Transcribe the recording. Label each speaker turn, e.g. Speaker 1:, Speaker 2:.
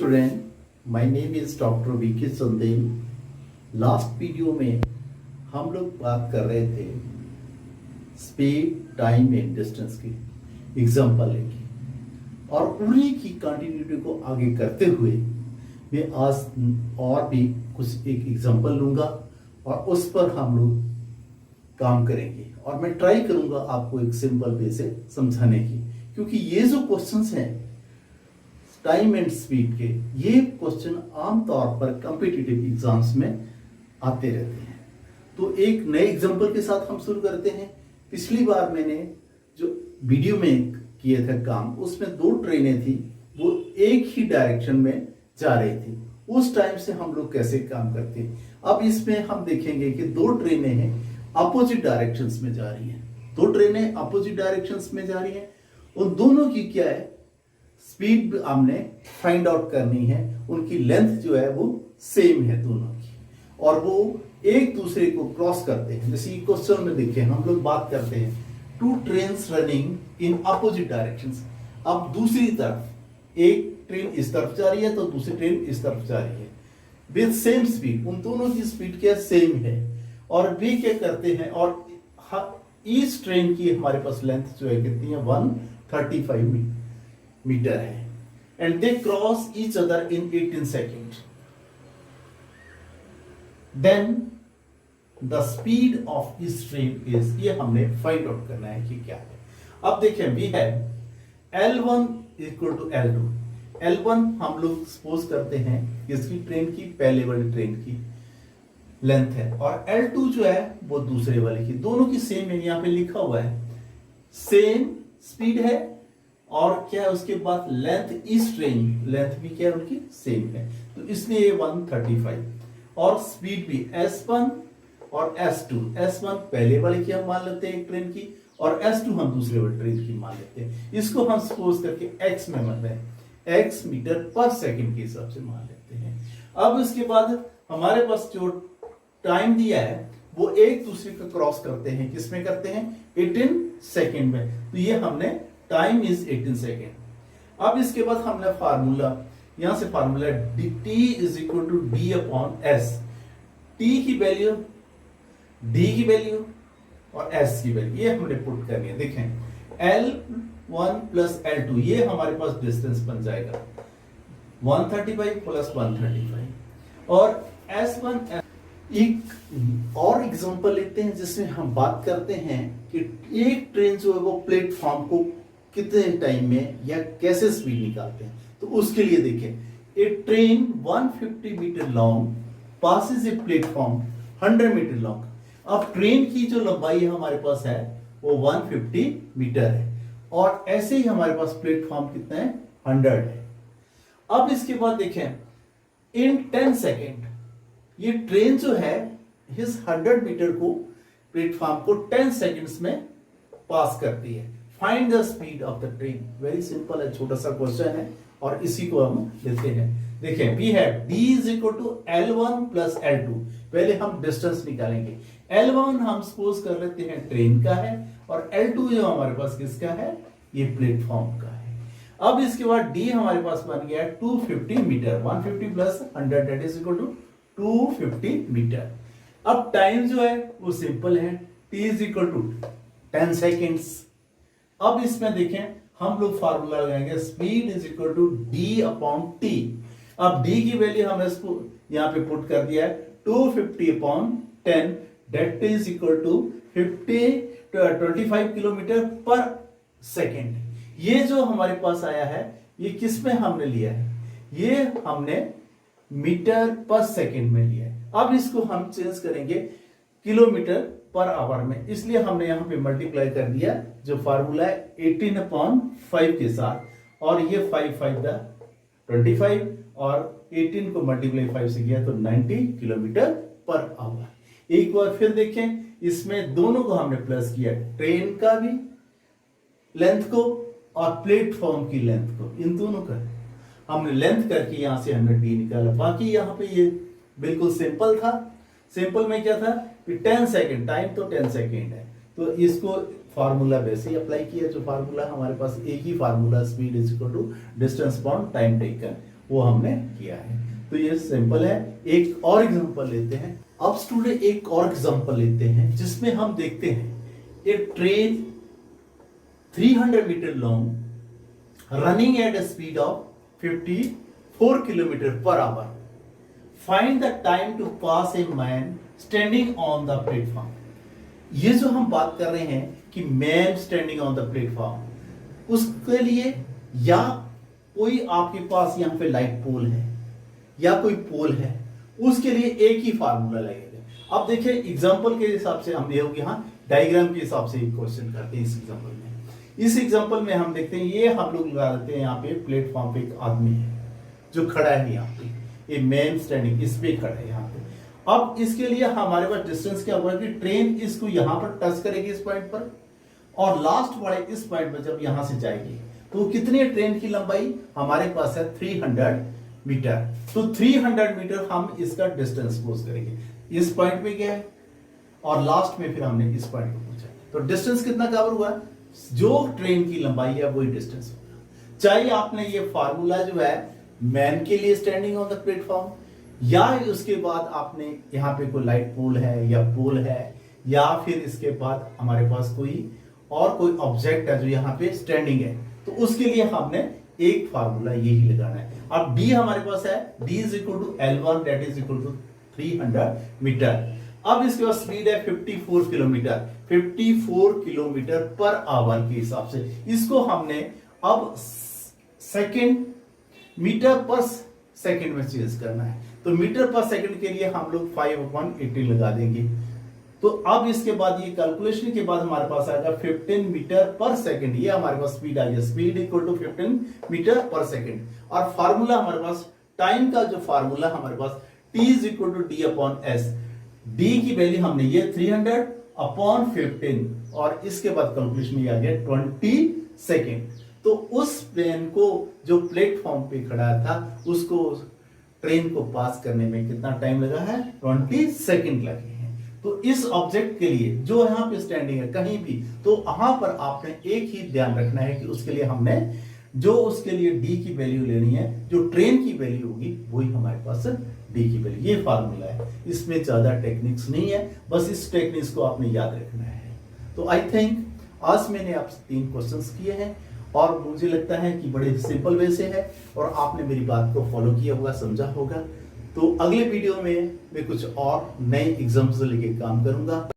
Speaker 1: Student, my name is doctor V K Chandel. Last video में हम लोग बात कर रहे थे स्पीड, टाइम एंड डिस्टेंस की एग्जांपल लेके, और उन्हीं की कंटिन्यूटी को आगे करते हुए मैं आज और भी कुछ एक एग्जांपल लूंगा और उस पर हम लोग काम करेंगे और मैं ट्राई करूंगा आपको एक सिंपल वे से समझाने की, क्योंकि ये जो क्वेश्चंस हैं टाइम एंड स्पीड के, ये क्वेश्चन आमतौर पर कॉम्पिटिटिव एग्जाम्स में आते रहते हैं। तो एक नए एग्जांपल के साथ हम शुरू करते हैं। पिछली बार मैंने जो वीडियो में किया था काम, उसमें दो ट्रेनें थी, वो एक ही डायरेक्शन में जा रही थी। उस टाइम से हम लोग कैसे काम करते हैं। अब इसमें हम देखेंगे कि दो ट्रेनें हैं, अपोजिट डायरेक्शंस में जा रही हैं। दो ट्रेनें अपोजिट डायरेक्शंस में जा रही हैं, उन दोनों की क्या है, स्पीड हमने फाइंड आउट करनी है। उनकी लेंथ जो है वो सेम है दोनों की, और वो एक दूसरे को क्रॉस करते हैं। जैसे क्वेश्चन में देखिए, हम लोग बात करते हैं two trains running in opposite directions. अब दूसरी तरफ एक ट्रेन इस तरफ जा रही है तो दूसरी ट्रेन इस तरफ जा रही है विद सेम स्पीड। उन दोनों की स्पीड क्या सेम है, और वे क्या करते हैं, और इस ट्रेन की हमारे पास लेंथ जो है कितनी है, 135 मीटर है, and they cross each other in 18 second. Then the speed of this train is, ये हमने फाइंड आउट करना है कि क्या है। अब देखें, we have L1 equal to L2। L1 हम लोग सपोज करते हैं इसकी ट्रेन की, पहले वाली ट्रेन की लेंथ है, और L2 जो है वो दूसरे वाले की, दोनों की सेम है। यहां पे लिखा हुआ है सेम स्पीड है, और क्या है उसके बाद लेंथ, इस ट्रेन लेंथ भी क्या है उनकी सेम है, तो इसलिए ये 135, और स्पीड भी S1 और S2। S1 पहले वाले की हम मान लेते हैं एक ट्रेन की, और S2 हम दूसरे वाले ट्रेन की मान लेते हैं। इसको हम सपोज करके x में मान रहे हैं, x मीटर पर सेकंड के हिसाब से मान लेते हैं। अब इसके बाद हमारे पास जो टाइम दिया है वो एक दूसरे का क्रॉस करते हैं, किसमें करते हैं, 18 सेकेंड में, तो ये हमने टाइम इज 18 सेकेंड। अब इसके बाद हमने फार्मूला, यहां से formula t is equal to d upon s। t की वैल्यू, d की वैल्यू और s की वैल्यू ये हमने पुट करनी है। देखें L1 प्लस L2, ये हमारे पास डिस्टेंस बन जाएगा 135 प्लस 135, और S1। एक और एग्जांपल लेते हैं जिसमें हम बात करते हैं कि एक ट्रेन जो है वो प्लेटफॉर्म को कितने टाइम में या कैसे स्पीड निकालते हैं। तो उसके लिए देखें, a train 150 metre long passes a platform 100 metre long. अब ट्रेन की जो लंबाई हमारे पास है वो 150 मीटर है, और ऐसे ही हमारे पास प्लेटफॉर्म कितना है, 100 है। अब इसके बाद देखें, इन 10 सेकेंड ये ट्रेन जो है इस 100 मीटर को, प्लेटफॉर्म को 10 सेकेंड्स में पास करती है। Find the speed of the train. Very simple है, छोटा सा क्वेश्चन है, और इसी को हम लेते हैं। देखें, we have d is equal to L1 plus L2। पहले हम डिस्टेंस निकालेंगे। L1 हम सपोज कर लेते हैं ट्रेन का है, और L2 जो हमारे पास किसका है, ये प्लेटफॉर्म का है। अब इसके बाद d हमारे पास बन गया 250 metre, 150 plus 100 that is equal to 250 metre. अब टाइम जो है वो सिंपल है, t is equal to 10 seconds. अब इसमें देखें, हम लोग फार्मूला लगाएंगे speed is equal to d upon t। अब d की वैल्यू हमने इसको यहां पे पुट कर दिया है 250 upon 10 that is equal to 25 kilometre per second. ये जो हमारे पास आया है, ये किस में हमने लिया है, ये हमने मीटर पर सेकेंड में लिया है। अब इसको हम चेंज करेंगे किलोमीटर पर आवर में, इसलिए हमने यहां पे मल्टीप्लाई कर दिया, जो फार्मूला है 18 अपॉन 5 के साथ, और ये 5 25, और 18 को मल्टीप्लाई 5 से किया तो 90 किलोमीटर पर आवर। एक बार फिर देखें, इसमें दोनों को हमने प्लस किया, ट्रेन का भी लेंथ को और प्लेटफॉर्म की लेंथ को, इन दोनों का हमने लेंथ करके यहां से हमने d निकाला। बाकी यहां पे ये बिल्कुल सिंपल था। सिंपल में क्या था कि 10 सेकेंड, टाइम तो 10 सेकेंड है, तो इसको फार्मूला वैसे ही अप्लाई किया, जो फार्मूला हमारे पास एक ही formula, speed is equal to distance upon time taken, वो हमने किया है। तो ये सिंपल है। एक और एग्जांपल लेते हैं। अब स्टूडेंट एक और एग्जांपल लेते हैं जिसमें हम देखते हैं एक train 300 metre long running at a speed of 54 kilometre per hour. Find the time to pass a man standing on the platform. ये जो हम बात कर रहे हैं कि man standing on the platform, उसके लिए या कोई आपके पास यहां पे लाइट पोल है या कोई पोल है, उसके लिए एक ही फार्मूला लगेगा। अब देखिए एग्जांपल के हिसाब से हम ये यहां डायग्राम के हिसाब से क्वेश्चन करते हैं। इस एग्जांपल में हम देखते हैं, ये हम लोग लगा देते हैं यहाँ पे प्लेटफॉर्म पे एक आदमी है जो खड़ा है यहाँ पे, ये मैन स्टैंडिंग इस पे खड़ा है यहाँ पे। अब इसके लिए हमारे पास डिस्टेंस क्या होगा कि ट्रेन इसको यहां पर टच करेगी इस पॉइंट पर, और लास्ट वाले इस पॉइंट पर जब यहां से जाएगी तो कितनी ट्रेन की लंबाई हमारे पास है 300 मीटर। तो 300 मीटर हम इसका डिस्टेंस पोज करेंगे। इस पॉइंट पे गया है और लास्ट में फिर हमने इस पॉइंट पे पहुंचा, तो डिस्टेंस कितना कवर हुआ, जो ट्रेन की लंबाई है वही डिस्टेंस होगा। चाहे आपने ये फार्मूला जो है मैन के लिए स्टैंडिंग ऑन द प्लेटफॉर्म, या उसके बाद आपने यहाँ पे कोई लाइट पोल है या पोल है, या फिर इसके बाद हमारे पास कोई ऑब्जेक्ट है जो यहाँ पे स्टैंडिंग है, तो उसके लिए हमने एक फार्मूला यही लगाना है। अब डी हमारे पास है, D is equal to L1 that is equal to 300 metre. अब इसके बाद स्पीड है 54 किलोमीटर, 54 किलोमीटर पर आवर के हिसाब से इसको हमने अब सेकेंड मीटर पर सेकेंड में चेंज करना है। तो मीटर पर सेकंड के लिए हम लोग 5/80 लगा देंगे। तो अब इसके बाद ये कैलकुलेशन के बाद हमारे पास आएगा 15 मीटर पर सेकंड। ये हमारे पास स्पीड आ गया, speed equal to 15 metre per second. और फार्मूला हमारे पास टाइम का जो फार्मूला हमारे पास T is equal to D/S। D की वैल्यू हमने ये 300/15 और इसके बाद कैलकुलेशन ये आ गया 20 सेकेंड। तो उस ट्रेन को जो प्लेटफॉर्म पे खड़ा था उसको ट्रेन को पास करने में कितना टाइम लगा है, 20 सेकेंड लगे हैं। तो इस ऑब्जेक्ट के लिए जो यहाँ पे स्टैंडिंग है कहीं भी, तो वहां पर आपने एक ही ध्यान रखना है कि उसके लिए हमने जो उसके लिए डी की वैल्यू लेनी है, जो ट्रेन की वैल्यू होगी वही हमारे पास डी की वैल्यू। ये फार्मूला है, इसमें ज्यादा टेक्निक्स नहीं है, बस इस टेक्निक्स को आपने याद रखना है। तो आई थिंक आज मैंने आपसे 3 क्वेश्चंस किए हैं और मुझे लगता है कि बड़े सिंपल वे से है और आपने मेरी बात को फॉलो किया होगा, समझा होगा। तो अगले वीडियो में मैं कुछ और नए एग्जाम्पल्स लेके काम करूंगा।